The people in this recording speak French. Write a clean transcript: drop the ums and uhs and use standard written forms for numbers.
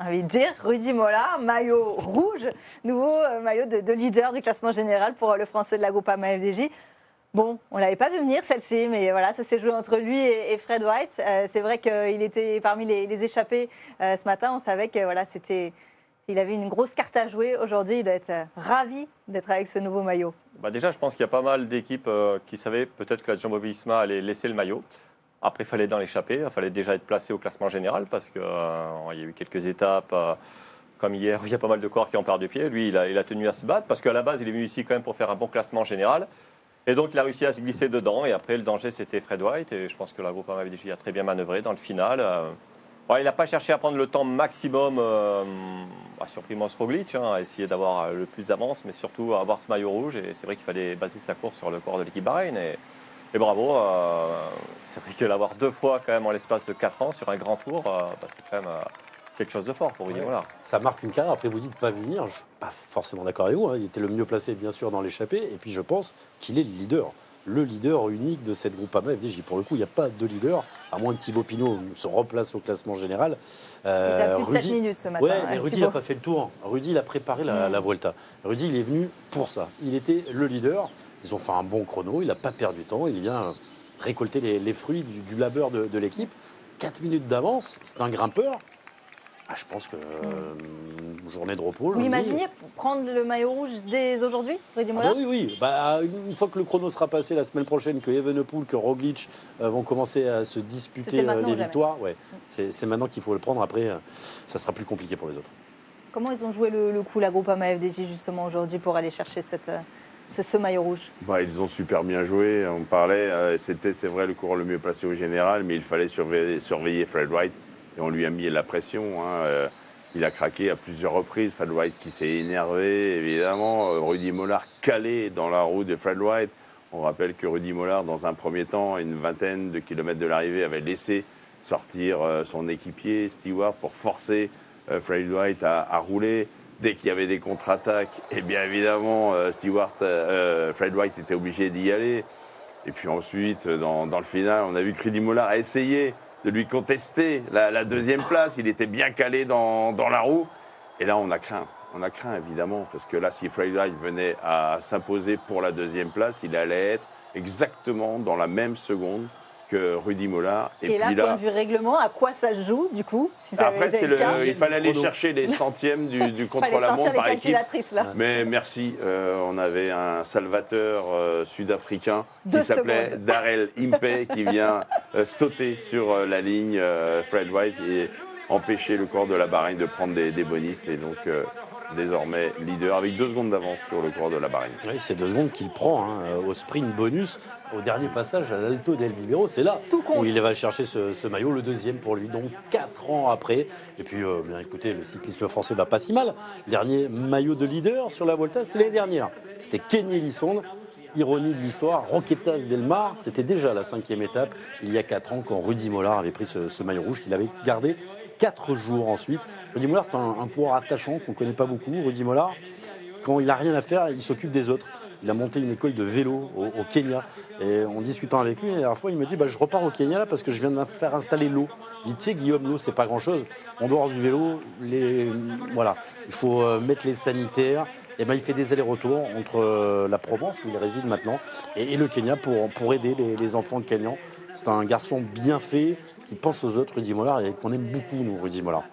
envie de dire. Rudy Mollard, maillot rouge, nouveau maillot de leader du classement général pour le Français de la Groupama FDJ. Bon, on ne l'avait pas vu venir celle-ci, mais voilà, ça s'est joué entre lui et Fred White. C'est vrai qu'il était parmi les échappés ce matin. On savait que voilà, il avait une grosse carte à jouer. Aujourd'hui, il doit être ravi d'être avec ce nouveau maillot. Déjà, je pense qu'il y a pas mal d'équipes qui savaient peut-être que la Jumbo-Visma allait laisser le maillot. Après, il fallait dans l'échappée, il fallait déjà être placé au classement général parce qu'il y a eu quelques étapes. Comme hier, il y a pas mal de coureurs qui ont perdu pied. Lui, il a tenu à se battre parce qu'à la base, il est venu ici quand même pour faire un bon classement général. Et donc, il a réussi à se glisser dedans. Et après, le danger, c'était Fred White. Et je pense que la Groupama FDJ a très bien manœuvré dans le final. Il n'a pas cherché à prendre le temps maximum, sur Primož Roglič, à essayer d'avoir le plus d'avance, mais surtout à avoir ce maillot rouge. Et c'est vrai qu'il fallait baser sa course sur le corps de l'équipe Bahreïn. Et bravo. C'est vrai que l'avoir 2 fois quand même en l'espace de 4 ans sur un grand tour, c'est quand même quelque chose de fort pour Rudy Mollard. Ça marque une carrière. Après, vous dites pas venir. Je ne suis pas forcément d'accord avec vous. Il était le mieux placé, bien sûr, dans l'échappée. Et puis, je pense qu'il est le leader unique de cette Groupama FDJ. Pour le coup, il n'y a pas de leader, à moins que Thibaut Pinot se replace au classement général. Il a plus de 7 minutes ce matin. Mais Rudy n'a pas fait le tour. Rudy, il a préparé la Vuelta. Rudy, il est venu pour ça. Il était le leader. Ils ont fait un bon chrono. Il n'a pas perdu de temps. Il vient récolter les fruits du labeur de l'équipe. 4 minutes d'avance. C'est un grimpeur. Je pense que journée de repos. Vous imaginez prendre le maillot rouge dès aujourd'hui, Rudy Mollard? Oui. Une fois que le chrono sera passé la semaine prochaine, que Evenepoel, que Roglič vont commencer à se disputer les victoires, c'est maintenant qu'il faut le prendre. Après, ça sera plus compliqué pour les autres. Comment ils ont joué le coup, la Groupama FDJ, justement, aujourd'hui, pour aller chercher ce maillot rouge? Ils ont super bien joué. On parlait, c'est vrai, le coureur le mieux placé au général, mais il fallait surveiller Fred White. Et on lui a mis la pression. Il a craqué à plusieurs reprises. Fred White qui s'est énervé, évidemment. Rudy Mollard calé dans la roue de Fred White. On rappelle que Rudy Mollard, dans un premier temps, à une vingtaine de kilomètres de l'arrivée, avait laissé sortir son équipier, Stewart, pour forcer Fred White à rouler. Dès qu'il y avait des contre-attaques, et bien évidemment, Fred White était obligé d'y aller. Et puis ensuite, dans le final, on a vu que Rudy Mollard a essayé de lui contester la deuxième place. Il était bien calé dans la roue. Et là, on a craint. On a craint, évidemment, parce que là, si Fred White venait à s'imposer pour la deuxième place, il allait être exactement dans la même seconde que Rudy Mollard. Et là, point de vue règlement, à quoi ça se joue, du coup, si ça après, il fallait aller chercher les centièmes du contre-la-montre par équipe. Là. Mais merci, on avait un salvateur sud-africain qui s'appelait Darrell Impey qui vient sauter sur la ligne Fred White et empêcher le corps de la Bahreïn de prendre des bonifs. Et donc, désormais leader avec 2 secondes d'avance sur le coureur de la Bahreïn. Oui, c'est 2 secondes qu'il prend au sprint bonus, au dernier passage à l'Alto del Vivero. C'est là où il va chercher ce maillot, le deuxième pour lui, donc 4 ans après. Et puis, bien écoutez, le cyclisme français va pas si mal. Le dernier maillot de leader sur la Volta, c'était l'année dernière. C'était Kenny Elissonde. Ironie de l'histoire, Roquetas del Mar, c'était déjà la 5e étape, il y a 4 ans, quand Rudy Mollard avait pris ce maillot rouge qu'il avait gardé 4 jours ensuite. Rudy Mollard, c'est un coureur attachant qu'on ne connaît pas beaucoup. Rudy Mollard, quand il n'a rien à faire, il s'occupe des autres. Il a monté une école de vélo au Kenya. Et en discutant avec lui, la dernière fois, il me dit je repars au Kenya là, parce que je viens de me faire installer l'eau. Il dit tu sais, Guillaume, l'eau, c'est pas grand-chose. En dehors du vélo, il faut mettre les sanitaires. Et il fait des allers-retours entre la Provence, où il réside maintenant, et le Kenya pour aider les enfants kenyans. C'est un garçon bien fait, qui pense aux autres, Rudy Mollard, et qu'on aime beaucoup, nous, Rudy Mollard.